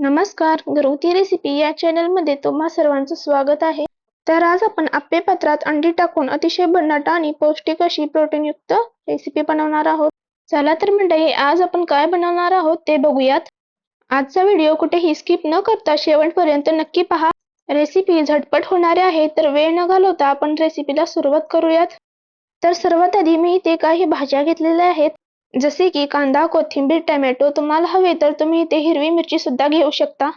नमस्कार, घरगुती रेसिपी या चॅनलमध्ये तुम्हा सर्वांचं स्वागत आहे. तर आज आपण आप्पे पात्रात अंडी टाकून अतिशय भन्नाट आणि पौष्टिक अशी प्रोटीनयुक्त रेसिपी बनवणार आहोत. चला तर मंडळी, आज आपण काय बनवणार आहोत ते बघूयात. आजचा व्हिडिओ कुठेही स्किप न करता शेवटपर्यंत नक्की पहा. रेसिपी झटपट होणारी आहे, तर वेळ न घालवता आपण रेसिपीला सुरुवात करूयात. तर सर्वात आधी मी इथे काही भाज्या घेतलेल्या आहेत, जसे की कांदा, कोथिंबीर, टोमॅटो. तुम्हाला हवे तर तुम्ही इथे हिरवी मिरची सुद्धा घेऊ शकता.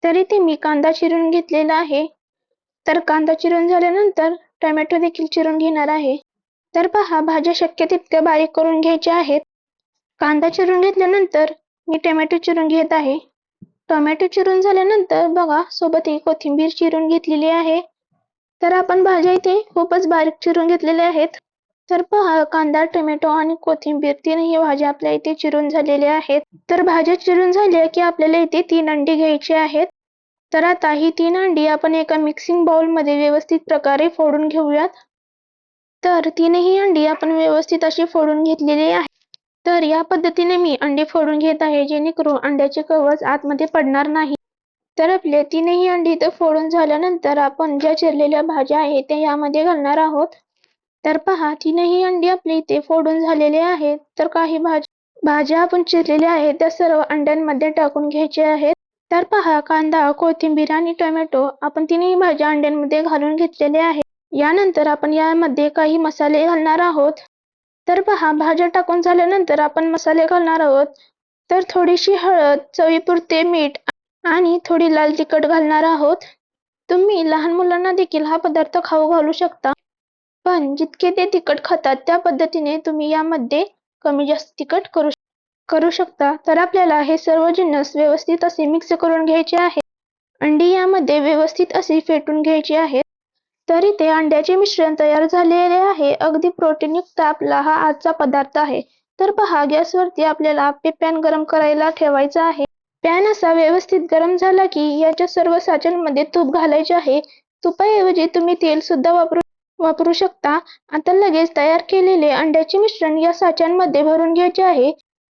तर इथे मी कांदा चिरून घेतलेला आहे. तर कांदा चिरून झाल्यानंतर टोमॅटो देखील चिरून घेणार आहे. तर पहा, भाज्या शक्य तितक्या बारीक करून घ्यायच्या आहेत. कांदा चिरून घेतल्यानंतर मी टोमॅटो चिरून घेत आहे. टोमॅटो चिरून झाल्यानंतर बघा, सोबत ही कोथिंबीर चिरून घेतलेली आहे. तर आपण भाज्या इथे खूपच बारीक चिरून घेतलेल्या आहेत. तर पहा, कांदा, टोमॅटो आणि कोथिंबीर तीनही भाज्या आपल्या इथे चिरून झालेल्या आहेत. तर भाज्या चिरून झाल्या की आपल्याला इथे 3 अंडी घ्यायची आहेत. तर आता ही 3 अंडी आपण एका मिक्सिंग बाउल मध्ये व्यवस्थित प्रकारे फोडून घेऊयात. तर तीनही अंडी आपण व्यवस्थित अशी फोडून घेतलेली आहे. तर या पद्धतीने मी अंडी फोडून घेत आहे, जेणेकरून अंड्याचे कवच आतमध्ये पडणार नाही. तर आपले तीनही अंडी इथं फोडून झाल्यानंतर आपण ज्या चिरलेल्या भाज्या आहेत त्या यामध्ये घालणार आहोत. तर पहा, तीनही अंडी आपली इथे फोडून झालेले आहेत. तर काही भाज्या आपण चिरलेल्या आहेत त्या सर्व अंड्यांमध्ये टाकून घ्यायचे आहेत. तर पहा, कांदा, कोथिंबीर आणि टोमॅटो आपण तीनही भाज्या अंड्यांमध्ये घालून घेतलेल्या आहेत. यानंतर आपण यामध्ये काही मसाले घालणार आहोत. तर पहा, भाज्या टाकून झाल्यानंतर आपण मसाले घालणार आहोत. तर थोडीशी हळद, चवीपुरते मीठ आणि थोडी लाल तिखट घालणार आहोत. तुम्ही लहान मुलांना देखील हा पदार्थ खाऊ घालू शकता, पण जितके ते तिखट खातात त्या पद्धतीने तुम्ही यामध्ये कमी जास्त तिखट करू शकता. तर आपल्याला हे सर्व जिन्नस व्यवस्थित असे मिक्स करून घ्यायचे आहे. अंडी यामध्ये व्यवस्थित अशी फेटून घ्यायची आहे. तर इथे अंड्याचे मिश्रण तयार झालेले आहे. अगदी प्रोटीनयुक्त आपला हा आजचा पदार्थ आहे. तर पहा, गॅसवरती आपल्याला आप्पे पॅन गरम करायला ठेवायचा आहे. पॅन असा व्यवस्थित गरम झाला की याच्या सर्व साच्यांमध्ये तूप घालायचे आहे. तुपाऐवजी तुम्ही तेल सुद्धा वापरू शकता. आता लगेच तयार केलेले अंड्याचे मिश्रण या साच्यांमध्ये भरून घ्यायचे आहे.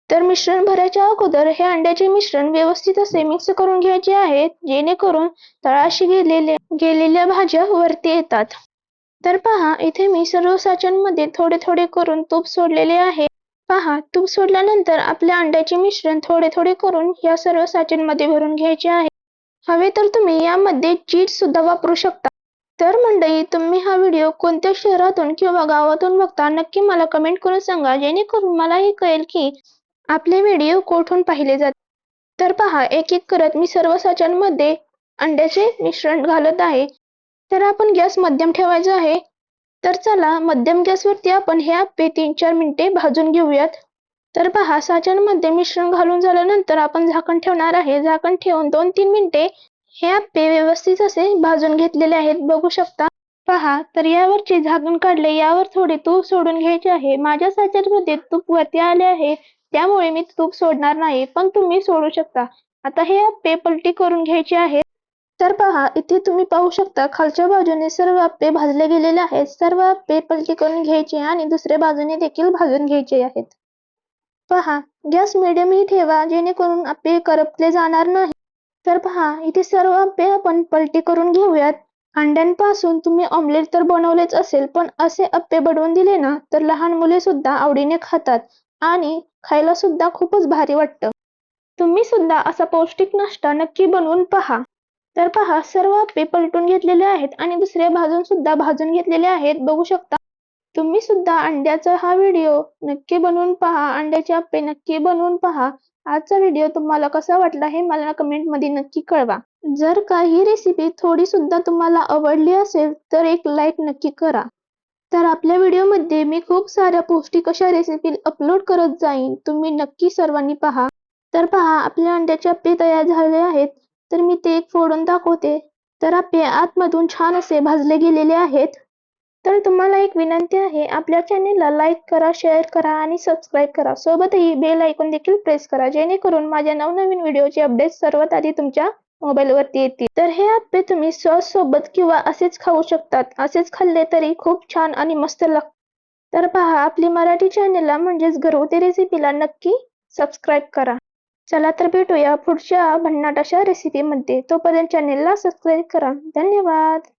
तर मिश्रण भरायच्या अगोदर हे अंड्याचे मिश्रण व्यवस्थित असे मिक्स करून घ्यायचे आहे, जेणेकरून तळाशी गेलेल्या भाज्या वरती येतात. तर पहा, इथे मी सर्व साच्यांमध्ये थोडे थोडे करून तूप सोडलेले आहे. पहा, तूप सोडल्यानंतर आपल्या अंड्याचे मिश्रण थोडे थोडे करून या सर्व साच्यांमध्ये भरून घ्यायचे आहे. हवे तर तुम्ही यामध्ये चीज सुद्धा वापरू शकता. तर मंडळी, तुम्ही हा व्हिडिओ कोणत्या शहरातून किंवा गावातून बघता नक्की मला कमेंट करून सांगा, जेणेकरून मलाही कळेल की आपले व्हिडिओ कोठून पाहिले जातात. तर पहा, एक एक करत मी सर्व साच्यांमध्ये अंड्याचे मिश्रण घालत आहे. तर आपण गॅस मध्यम ठेवायचा आहे. तर चला, मध्यम गॅसवरती आपण हे आप्पे 3-4 मिनिटे भाजून घेऊयात. तर पहा, साच्यांमध्ये मिश्रण घालून झाल्यानंतर आपण झाकण ठेवणार आहे. झाकण ठेवून 2-3 मिनिटे हे आप्पे व्यवस्थित असे भाजून घेतलेले आहेत, बघू शकता. पहा, तर यावरचे झाकण काढले, यावर थोडे तूप सोडून घ्यायचे आहे. माझ्या साच्यामध्ये तूप वरती आले आहे, त्यामुळे मी तूप सोडणार नाही, पण तुम्ही सोडू शकता. आता हे आप्पे पलटी करून घ्यायचे आहेत. तर पहा, इथे तुम्ही पाहू शकता खालच्या बाजूने सर्व आप्पे भाजले गेलेले आहेत. सर्व आप्पे पलटी करून घ्यायचे आणि दुसऱ्या बाजूने देखील भाजून घ्यायचे आहेत. पहा, गॅस मिडियम ही ठेवा, जेणेकरून आप्पे करपले जाणार नाही. तर पहा, इथे सर्व आप्पे आपण पलटी करून घेऊयात. अंड्यांपासून तुम्ही ऑमलेट तर बनवलेच असेल, पण असे आप्पे बनवून दिले ना तर लहान मुले सुद्धा आवडीने खातात आणि खायला सुद्धा खूपच भारी वाटतं. तुम्ही सुद्धा असा पौष्टिक नाश्ता नक्की बनवून पहा. तर पहा, सर्व आप्पे पलटून घेतलेले आहेत आणि दुसऱ्या बाजून सुद्धा भाजून घेतलेले आहेत, बघू शकता. तुम्ही सुद्धा अंड्याचा हा व्हिडिओ नक्की बनवून पहा. अंड्याचे आप्पे नक्की बनवून पहा. आजचा व्हिडिओ तुम्हाला कसा वाटला हे मला कमेंट मध्ये नक्की कळवा. जर का ही रेसिपी थोडी सुद्धा तुम्हाला आवडली असेल तर एक लाईक नक्की करा. तर आपल्या व्हिडिओमध्ये मी खूप साऱ्या पौष्टिक अशा रेसिपी अपलोड करत जाईन, तुम्ही नक्की सर्वांनी पहा. तर पहा, आपले अंड्याचे आप्पे तयार झाले आहेत. तर मी ते एक फोडून दाखवते. तर आप्पे आतमधून छान असे भाजले गेलेले आहेत. तर तुम्हाला एक विनंती आहे, आपल्या चॅनेलला लाईक करा, शेअर करा आणि सबस्क्राईब करा. सोबतही बेल आयकॉन देखील प्रेस करा, जेणेकरून माझ्या नवनवीन व्हिडिओचे अपडेट्स सर्वात आधी तुमच्या मोबाईलवरती येतील. तर हे आप्पे तुम्ही सॉस सोबत किंवा असेच खाऊ शकतात. असेच खाल्ले तरी खूप छान आणि मस्त लागतात. तर पहा, आपली मराठी चॅनेलला म्हणजेच घरगुती रेसिपीला नक्की सबस्क्राईब करा. चला तर भेटूया पुढच्या भन्नाट अशा रेसिपीमध्ये. तोपर्यंत चॅनेलला सबस्क्राईब करा. धन्यवाद.